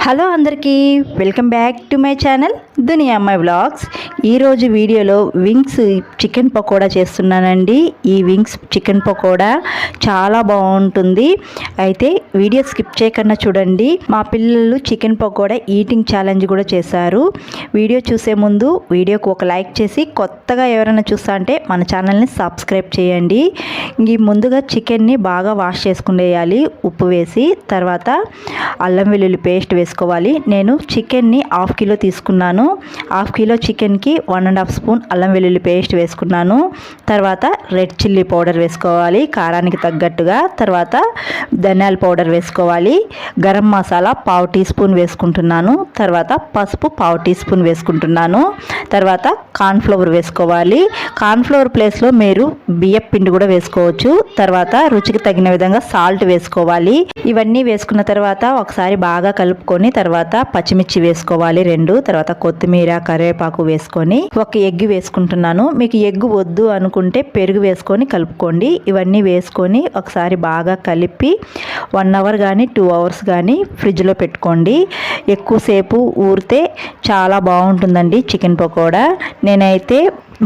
Hello అందరికీ welcome back to my channel దునియా అమ్మాయి vlogs. ఈరోజు వీడియోలో వింగ్స్ చికెన్ పకోడా చేస్తున్నానండి. ఈ వింగ్స్ చికెన్ పకోడా చాలా బాగుంటుంది. అయితే వీడియో స్కిప్ చేయకుండా చూడండి. మా పిల్లలు చికెన్ పకోడా ఈటింగ్ ఛాలెంజ్ కూడా చేశారు. వీడియో చూసే ముందు వీడియోకి ఒక లైక్ చేసి కొత్తగా ఎవరైనా చూస్తా అంటే మన ఛానల్ని సబ్స్క్రైబ్ చేయండి. ఈ ముందుగా చికెన్ని బాగా వాష్ చేసుకునేయాలి ఉప్పు వేసి. తర్వాత అల్లం వెల్లుల్లి పేస్ట్ వేసుకోవాలి. నేను చికెన్ని 1/2 కిలో తీసుకున్నాను. 1/2 కిలో చికెన్కి 1.5 స్పూన్ అల్లం వెల్లుల్లి పేస్ట్ వేసుకున్నాను. తర్వాత రెడ్ చిల్లీ పౌడర్ వేసుకోవాలి కారానికి తగ్గట్టుగా. తర్వాత ధనియాల పౌడర్ వేసుకోవాలి. గరం మసాలా 1/2 టీ స్పూన్ వేసుకుంటున్నాను. తర్వాత పసుపు 1/2 టీ స్పూన్ వేసుకుంటున్నాను. తర్వాత కార్న్ఫ్లవర్ వేసుకోవాలి. కార్న్ఫ్లవర్ ప్లేస్లో మీరు బియ్యం పిండి కూడా వేసుకోవచ్చు. తర్వాత రుచికి తగిన విధంగా సాల్ట్ వేసుకోవాలి. ఇవన్నీ వేసుకున్న తర్వాత ఒకసారి బాగా కలుపుకొని తర్వాత పచ్చిమిర్చి వేసుకోవాలి 2. తర్వాత కొత్తిమీర కరివేపాకు వేసుకొని ఒక ఎగ్ వేసుకుంటున్నాను. మీకు ఎగ్ వద్దు అనుకుంటే పెరుగు వేసుకొని కలుపుకోండి. ఇవన్నీ వేసుకొని ఒకసారి బాగా కలిపి 1 అవర్ కానీ 2 అవర్స్ కానీ ఫ్రిడ్జ్లో పెట్టుకోండి. ఎక్కువసేపు ఊరితే చాలా బాగుంటుందండి చికెన్ పకోడా. నేనైతే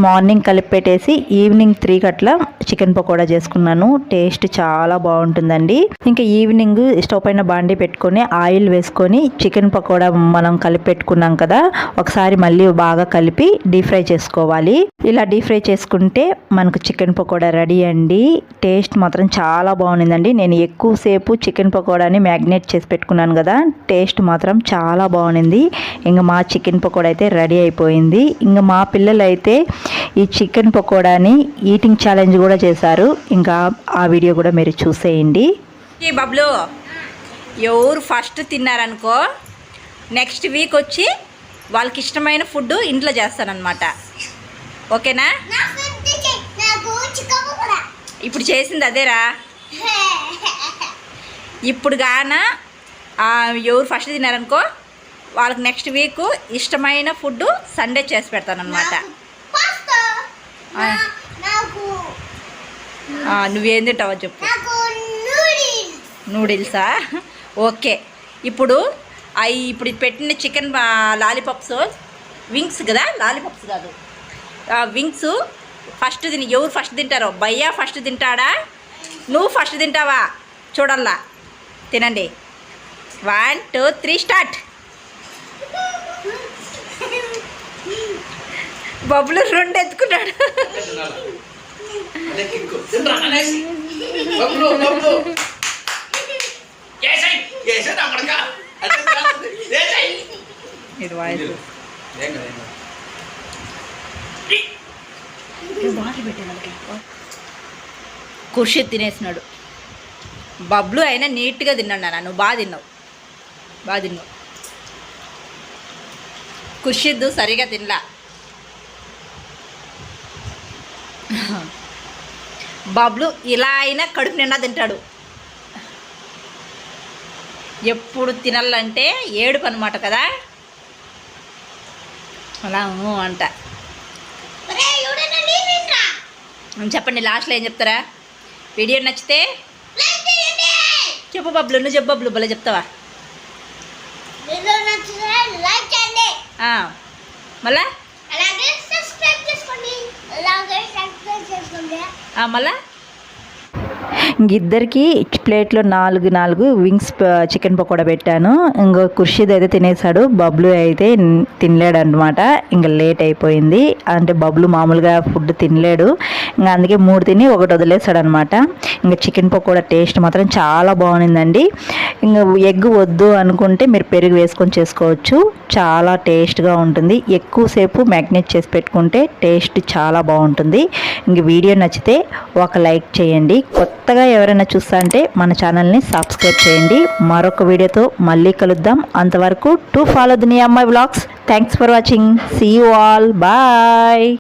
మార్నింగ్ కలిపి పెట్టేసి ఈవినింగ్ 3 అట్లా చికెన్ పకోడా చేసుకున్నాను. టేస్ట్ చాలా బాగుంటుందండి. ఇంకా ఈవినింగ్ స్టవ్ పైన బాండి పెట్టుకొని ఆయిల్ వేసుకొని చికెన్ పకోడా మనం కలిపి పెట్టుకున్నాం కదా, ఒకసారి మళ్ళీ బాగా కలిపి డీప్ ఫ్రై చేసుకోవాలి. ఇలా డీప్ ఫ్రై చేసుకుంటే మనకు చికెన్ పకోడా రెడీ అండి. టేస్ట్ మాత్రం చాలా బాగుండిందండి. నేను ఎక్కువసేపు చికెన్ పకోడాని మ్యాగ్నేట్ చేసి పెట్టుకున్నాను కదా, టేస్ట్ మాత్రం చాలా బాగుంది. ఇంకా మా చికెన్ పకోడా అయితే రెడీ అయిపోయింది. ఇంకా మా పిల్లలు అయితే ఈ చికెన్ పకోడాని ఈటింగ్ ఛాలెంజ్ కూడా చేశారు. ఇంకా ఆ వీడియో కూడా మీరు చూసేయండి. ఈ బబ్లు ఎవరు ఫస్ట్ తిన్నారనుకో నెక్స్ట్ వీక్ వచ్చి వాళ్ళకి ఇష్టమైన ఫుడ్ ఇంట్లో చేస్తానన్నమాట. ఓకేనా? ఇప్పుడు చేసింది అదేరా. ఇప్పుడు గాన ఎవరు ఫస్ట్ తిన్నారనుకో వాళ్ళకి నెక్స్ట్ వీక్ ఇష్టమైన ఫుడ్ సండే చేసి పెడతానన్నమాట. నువ్వేం తింటావో చెప్పు. నూడిల్సా? ఓకే. ఇప్పుడు పెట్టిన చికెన్ లాలీపాప్స్ వింగ్స్ కదా, లాలీపాప్స్ కాదు వింగ్స్ ఫస్ట్ ఎవరు ఫస్ట్ తింటారో. భయ్యా ఫస్ట్ తింటాడా నువ్వు ఫస్ట్ తింటావా చూడల్లా. తినండి. 1 2 3 స్టార్ట్. బబ్బులు 2 ఎత్తుకున్నాడు. కుర్షి తినేసినాడు. బబ్లు అయినా నీట్గా తిన్నాడు నాన్న. నువ్వు బాగా తిన్నావు. కుర్షిద్దు సరిగా తినలా. బబ్లు ఇలా అయినా కడుపు నిండా తింటాడు. ఎప్పుడు తినాలంటే ఏడుపు అనమాట కదా, అలా అంట. చెప్పండి లాస్ట్లో ఏం చెప్తారా? వీడియో నచ్చితే చెప్పు బబ్లు. నువ్వు చెప్పు బబ్లు, భలే చెప్తావా. మళ్ళా మళ్ళా ఇద్దరికి ప్లేట్లో 4 వింగ్స్ చికెన్ పకోడా పెట్టాను. ఇంకో కుర్షీద్ అయితే తినేసాడు. బబ్లు అయితే తినలేడు అనమాట. ఇంకా లేట్ అయిపోయింది. అంటే బబ్లు మామూలుగా ఫుడ్ తినలేడు. ఇంకా అందుకే 3 తిని 1 వదిలేసాడు అనమాట. ఇంకా చికెన్ పకోడా టేస్ట్ మాత్రం చాలా బాగుందండి. ఇంకా ఎగ్ వద్దు అనుకుంటే మీరు పెరుగు వేసుకొని చేసుకోవచ్చు. చాలా టేస్ట్గా ఉంటుంది. ఎక్కువసేపు మ్యాగ్నేట్ చేసి పెట్టుకుంటే టేస్ట్ చాలా బాగుంటుంది. ఇంక వీడియో నచ్చితే ఒక లైక్ చేయండి. కొత్తగా ఎవరైనా చూస్తా అంటే మన ఛానల్ని సబ్స్క్రైబ్ చేయండి. మరొక వీడియోతో మళ్ళీ కలుద్దాం. అంతవరకు టు ఫాలో దునియా అమ్మాయి vlogs. Thanks for watching. See you all. Bye.